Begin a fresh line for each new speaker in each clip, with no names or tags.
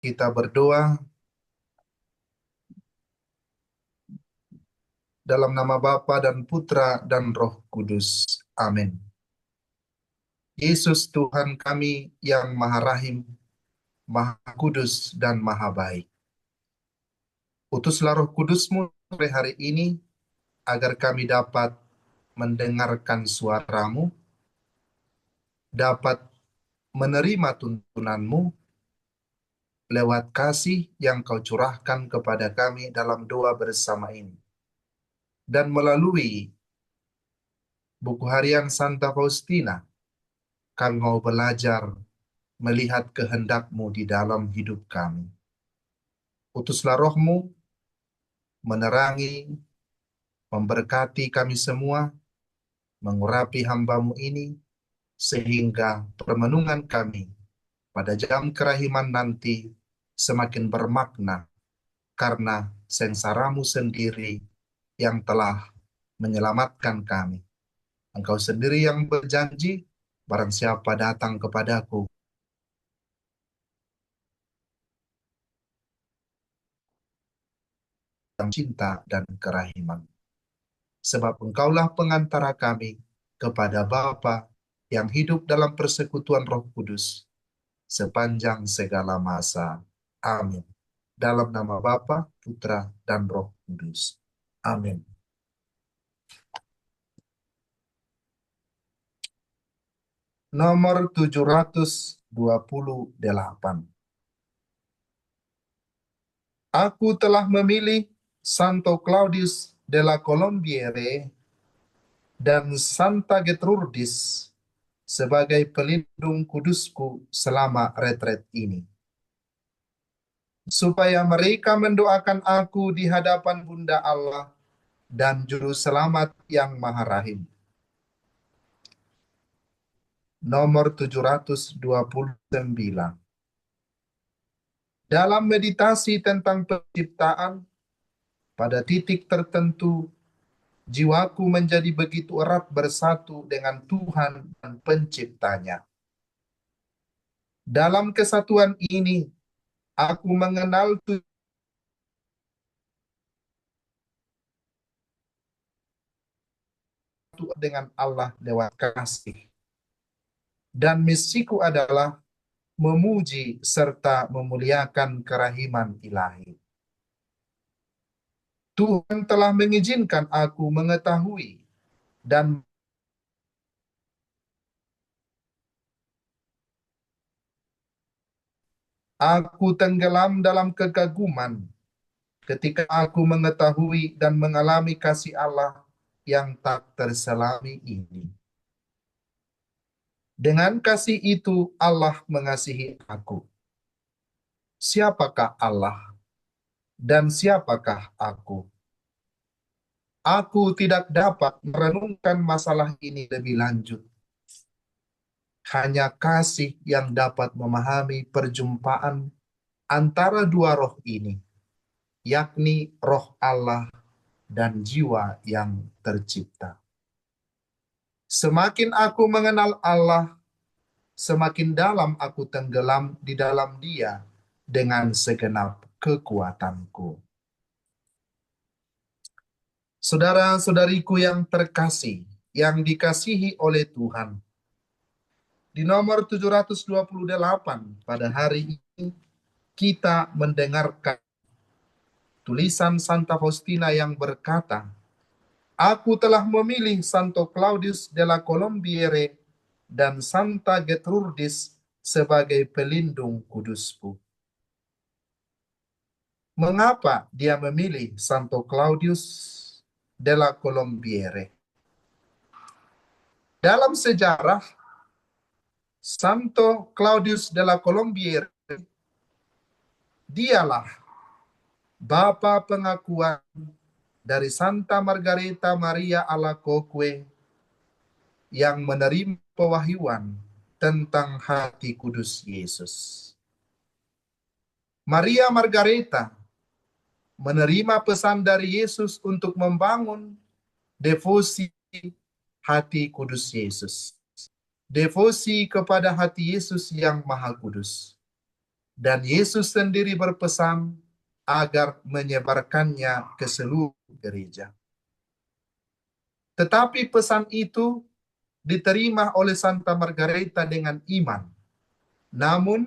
Kita berdoa dalam nama Bapa dan Putra dan Roh Kudus. Amin. Yesus Tuhan kami yang Maha Rahim, Maha Kudus dan Maha Baik. Utuslah Roh Kudus-Mu sore hari ini agar kami dapat mendengarkan suara-Mu, dapat menerima tuntunan-Mu lewat kasih yang Kau curahkan kepada kami dalam doa bersama ini. Dan melalui buku harian Santa Faustina, kami mau belajar melihat kehendak-Mu di dalam hidup kami. Utuslah Roh-Mu menerangi, memberkati kami semua, mengurapi hamba-Mu ini, sehingga permenungan kami pada jam kerahiman nanti semakin bermakna, karena sengsara-Mu sendiri yang telah menyelamatkan kami. Engkau sendiri yang berjanji, barang siapa datang kepadaku, yang cinta dan kerahiman. Sebab Engkaulah pengantara kami kepada Bapa yang hidup dalam persekutuan Roh Kudus sepanjang segala masa. Amin. Dalam nama Bapa, Putra, dan Roh Kudus. Amin. Nomor 728. Aku telah memilih Santo Claudius de la Colombiere dan Santa Gertrudis sebagai pelindung kudusku selama retret ini, supaya mereka mendoakan aku di hadapan Bunda Allah dan Juru Selamat yang Maha Rahim. Nomor 729. Dalam meditasi tentang penciptaan, pada titik tertentu, jiwaku menjadi begitu erat bersatu dengan Tuhan dan Penciptanya. Dalam kesatuan ini, aku mengenal Tuhan dengan Allah lewat kasih. Dan misiku adalah memuji serta memuliakan kerahiman ilahi. Tuhan telah mengizinkan aku mengetahui dan aku tenggelam dalam kekaguman ketika aku mengetahui dan mengalami kasih Allah yang tak terselami ini. Dengan kasih itu Allah mengasihi aku. Siapakah Allah dan siapakah aku? Aku tidak dapat merenungkan masalah ini lebih lanjut. Hanya kasih yang dapat memahami perjumpaan antara dua roh ini, yakni roh Allah dan jiwa yang tercipta. Semakin aku mengenal Allah, semakin dalam aku tenggelam di dalam Dia dengan segenap kekuatanku. Saudara-saudariku yang terkasih, yang dikasihi oleh Tuhan, di nomor 728 pada hari ini kita mendengarkan tulisan Santa Faustina yang berkata, Aku telah memilih Santo Claudius de la Colombiere dan Santa Gertrudis sebagai pelindung kudusku. Mengapa dia memilih Santo Claudius de la Colombiere? Dalam sejarah, Santo Claudius de la Colombiere dialah bapa pengakuan dari Santa Margareta Maria Alacoque yang menerima pewahyuan tentang hati kudus Yesus. Maria Margareta menerima pesan dari Yesus untuk membangun devosi hati kudus Yesus. Devosi kepada hati Yesus yang Maha Kudus. Dan Yesus sendiri berpesan agar menyebarkannya ke seluruh gereja. Tetapi pesan itu diterima oleh Santa Margareta dengan iman. Namun,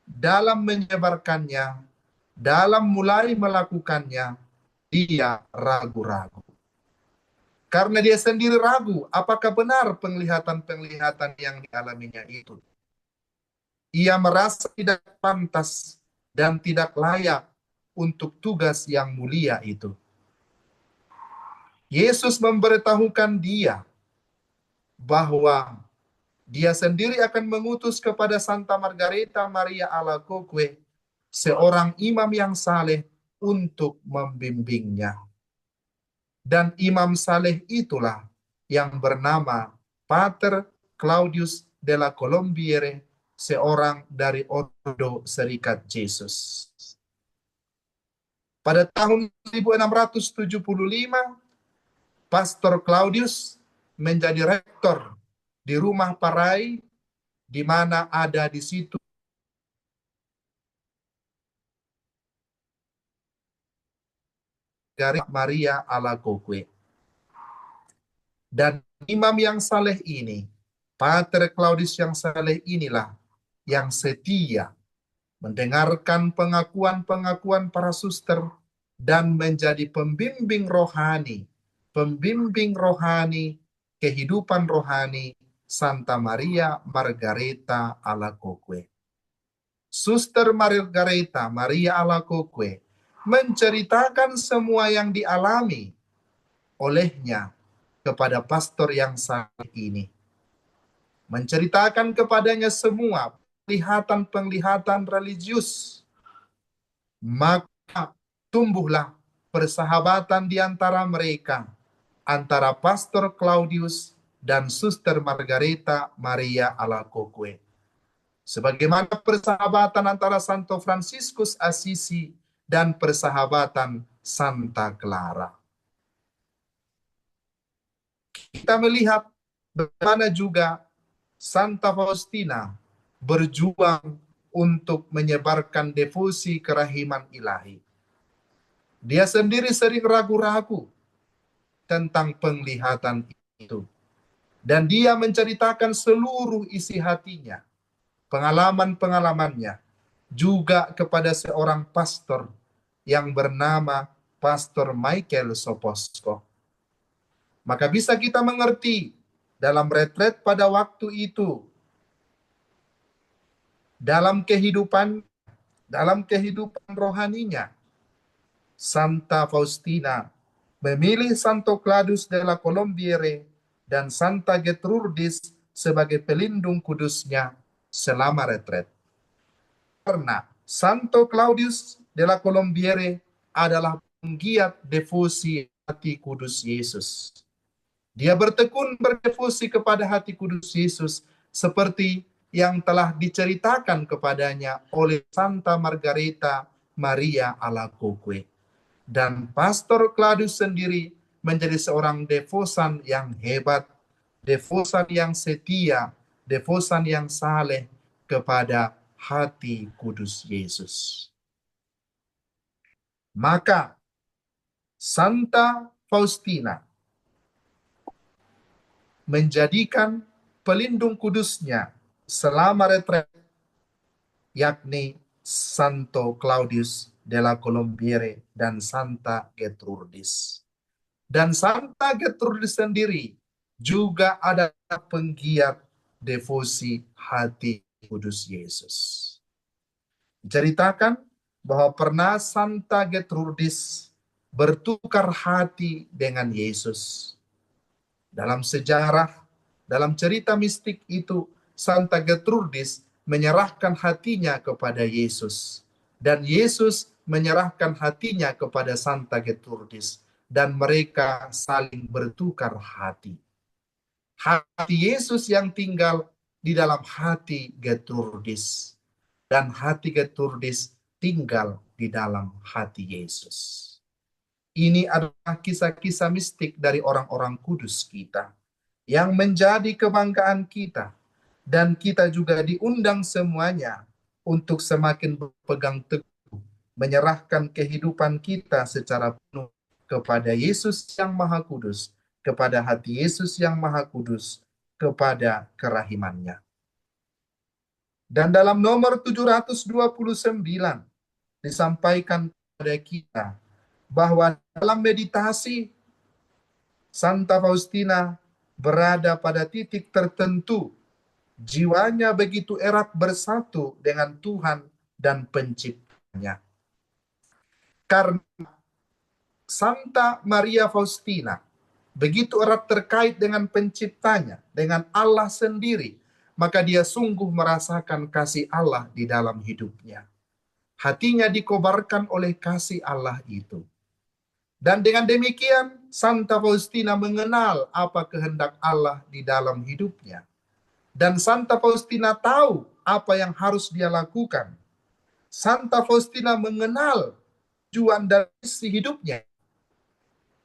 dalam menyebarkannya, dalam mulai melakukannya, dia ragu-ragu. Karena dia sendiri ragu apakah benar penglihatan-penglihatan yang dialaminya itu. Ia merasa tidak pantas dan tidak layak untuk tugas yang mulia itu. Yesus memberitahukan dia bahwa dia sendiri akan mengutus kepada Santa Margareta Maria Alacoque, seorang imam yang saleh, untuk membimbingnya. Dan imam saleh itulah yang bernama Pater Claudius de la Colombiere, seorang dari Ordo Serikat Yesus. Pada tahun 1675, Pastor Claudius menjadi rektor di rumah Parai, di mana ada di situ Maria Alacoque. Dan imam yang saleh ini, Pater Claudius yang saleh inilah yang setia mendengarkan pengakuan-pengakuan para suster dan menjadi pembimbing rohani kehidupan rohani Santa Maria Margareta Alacoque. Suster Margareta Maria Alacoque menceritakan semua yang dialami olehnya kepada pastor yang saleh ini. Menceritakan kepadanya semua penglihatan-penglihatan religius. Maka tumbuhlah persahabatan di antara mereka, antara Pastor Claudius dan Suster Margareta Maria Alacoque. Sebagaimana persahabatan antara Santo Fransiskus Assisi dan persahabatan Santa Clara. Kita melihat bagaimana juga Santa Faustina berjuang untuk menyebarkan devosi kerahiman ilahi. Dia sendiri sering ragu-ragu tentang penglihatan itu. Dan dia menceritakan seluruh isi hatinya, pengalaman-pengalamannya, juga kepada seorang pastor yang bernama Pastor Michael Soposko. Maka bisa kita mengerti dalam retret pada waktu itu, dalam kehidupan rohaninya, Santa Faustina memilih Santo Claudius de la Colombiere dan Santa Gertrudis sebagai pelindung kudusnya selama retret. Karena Santo Claudius de la Colombiere adalah penggiat devosi hati kudus Yesus. Dia bertekun berdevosi kepada hati kudus Yesus seperti yang telah diceritakan kepadanya oleh Santa Margareta Maria Alacoque. Dan Pastor Claudius sendiri menjadi seorang devosan yang hebat, devosan yang setia, devosan yang saleh kepada hati kudus Yesus. Maka Santa Faustina menjadikan pelindung kudusnya selama retret, yakni Santo Claudius de la Colombiere dan Santa Gertrudis. Dan Santa Gertrudis sendiri juga ada penggiat devosi hati kudus Yesus. Ceritakan bahwa pernah Santa Gertrudis bertukar hati dengan Yesus. Dalam sejarah, dalam cerita mistik itu, Santa Gertrudis menyerahkan hatinya kepada Yesus. Dan Yesus menyerahkan hatinya kepada Santa Gertrudis. Dan mereka saling bertukar hati. Hati Yesus yang tinggal di dalam hati Gertrudis. Dan hati Gertrudis tinggal di dalam hati Yesus. Ini adalah kisah-kisah mistik dari orang-orang kudus kita, yang menjadi kebanggaan kita. Dan kita juga diundang semuanya untuk semakin berpegang teguh, menyerahkan kehidupan kita secara penuh kepada Yesus yang Maha Kudus, kepada hati Yesus yang Maha Kudus, kepada kerahimannya. Dan dalam nomor 729 disampaikan kepada kita bahwa dalam meditasi Santa Faustina berada pada titik tertentu, jiwanya begitu erat bersatu dengan Tuhan dan penciptanya. Karena Santa Maria Faustina begitu erat terkait dengan penciptanya, dengan Allah sendiri, maka dia sungguh merasakan kasih Allah di dalam hidupnya. Hatinya dikobarkan oleh kasih Allah itu. Dan dengan demikian, Santa Faustina mengenal apa kehendak Allah di dalam hidupnya. Dan Santa Faustina tahu apa yang harus dia lakukan. Santa Faustina mengenal tujuan dan misi hidupnya.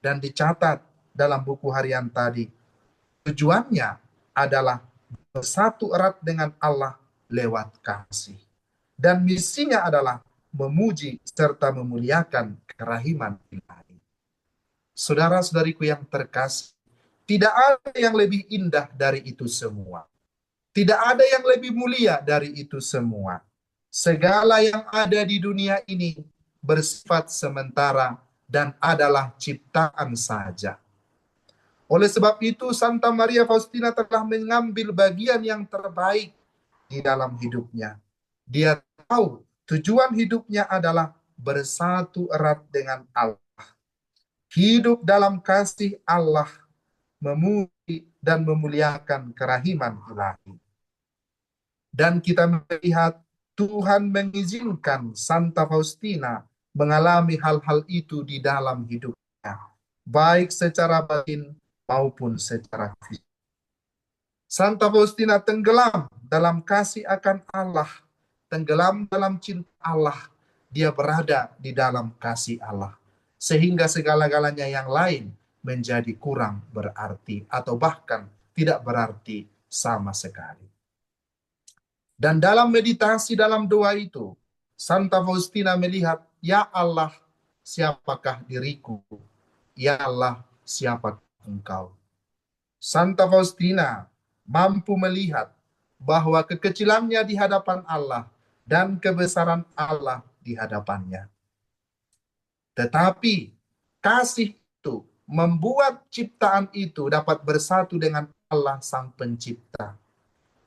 Dan dicatat dalam buku harian tadi, tujuannya adalah bersatu erat dengan Allah lewat kasih. Dan misinya adalah memuji serta memuliakan kerahiman Ilahi. Saudara-saudariku yang terkasih, tidak ada yang lebih indah dari itu semua. Tidak ada yang lebih mulia dari itu semua. Segala yang ada di dunia ini bersifat sementara dan adalah ciptaan saja. Oleh sebab itu, Santa Maria Faustina telah mengambil bagian yang terbaik di dalam hidupnya. Dia tahu tujuan hidupnya adalah bersatu erat dengan Allah. Hidup dalam kasih Allah, memuji dan memuliakan kerahiman Ilahi. Dan kita melihat Tuhan mengizinkan Santa Faustina mengalami hal-hal itu di dalam hidupnya, baik secara batin maupun secara fisik. Santa Faustina tenggelam dalam kasih akan Allah, tenggelam dalam cinta Allah. Dia berada di dalam kasih Allah, sehingga segala-galanya yang lain menjadi kurang berarti atau bahkan tidak berarti sama sekali. Dan dalam meditasi dalam doa itu, Santa Faustina melihat, ya Allah, siapakah diriku? Ya Allah, siapakah engkau? Santa Faustina mampu melihat bahwa kekecilannya di hadapan Allah dan kebesaran Allah di hadapannya. Tetapi kasih itu membuat ciptaan itu dapat bersatu dengan Allah Sang Pencipta.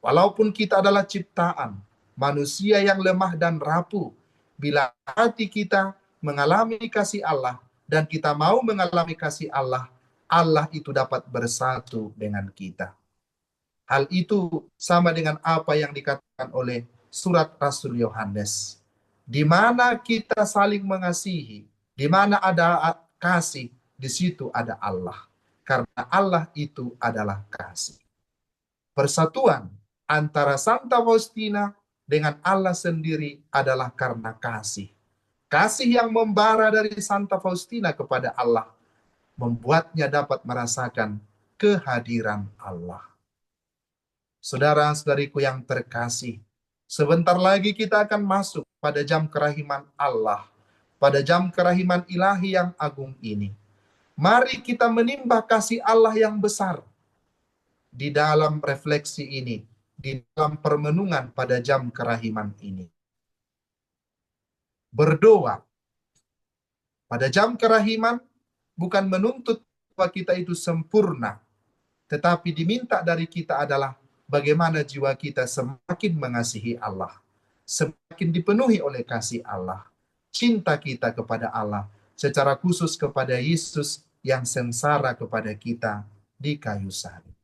Walaupun kita adalah ciptaan, manusia yang lemah dan rapuh, bila hati kita mengalami kasih Allah dan kita mau mengalami kasih Allah, Allah itu dapat bersatu dengan kita. Hal itu sama dengan apa yang dikatakan oleh surat Rasul Yohanes. Di mana kita saling mengasihi, di mana ada kasih, di situ ada Allah. Karena Allah itu adalah kasih. Persatuan antara Santa Faustina dengan Allah sendiri adalah karena kasih. Kasih yang membara dari Santa Faustina kepada Allah membuatnya dapat merasakan kehadiran Allah. Saudara-saudariku yang terkasih, sebentar lagi kita akan masuk pada jam kerahiman Allah, pada jam kerahiman Ilahi yang agung ini. Mari kita menimba kasih Allah yang besar di dalam refleksi ini, di dalam permenungan pada jam kerahiman ini. Berdoa pada jam kerahiman bukan menuntut bahwa kita itu sempurna, tetapi diminta dari kita adalah bagaimana jiwa kita semakin mengasihi Allah, semakin dipenuhi oleh kasih Allah, cinta kita kepada Allah, secara khusus kepada Yesus yang sengsara kepada kita di kayu salib.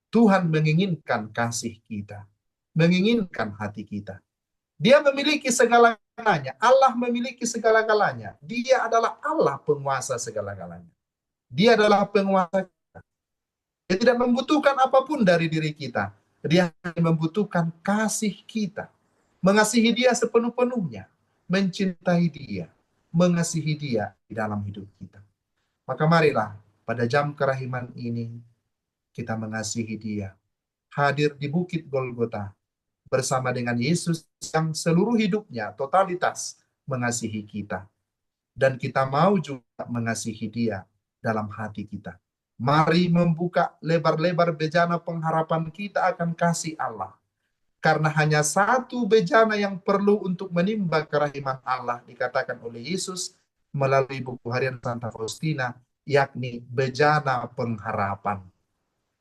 Tuhan menginginkan kasih kita, menginginkan hati kita. Dia memiliki segala-galanya, Allah memiliki segala-galanya. Dia adalah Allah penguasa segala-galanya. Dia adalah penguasa kita. Dia tidak membutuhkan apapun dari diri kita. Dia hanya membutuhkan kasih kita. Mengasihi dia sepenuh-penuhnya. Mencintai dia. Mengasihi dia di dalam hidup kita. Maka marilah pada jam kerahiman ini kita mengasihi dia. Hadir di Bukit Golgota, bersama dengan Yesus yang seluruh hidupnya totalitas mengasihi kita. Dan kita mau juga mengasihi Dia dalam hati kita. Mari membuka lebar-lebar bejana pengharapan kita akan kasih Allah. Karena hanya satu bejana yang perlu untuk menimba kerahiman Allah dikatakan oleh Yesus melalui buku harian Santa Faustina, yakni bejana pengharapan.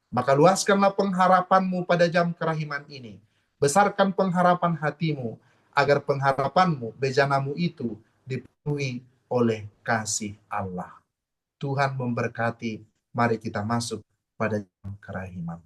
Maka luaskanlah pengharapanmu pada jam kerahiman ini. Besarkan pengharapan hatimu, agar pengharapanmu, bejanamu itu dipenuhi oleh kasih Allah. Tuhan memberkati. Mari kita masuk pada jam kerahiman.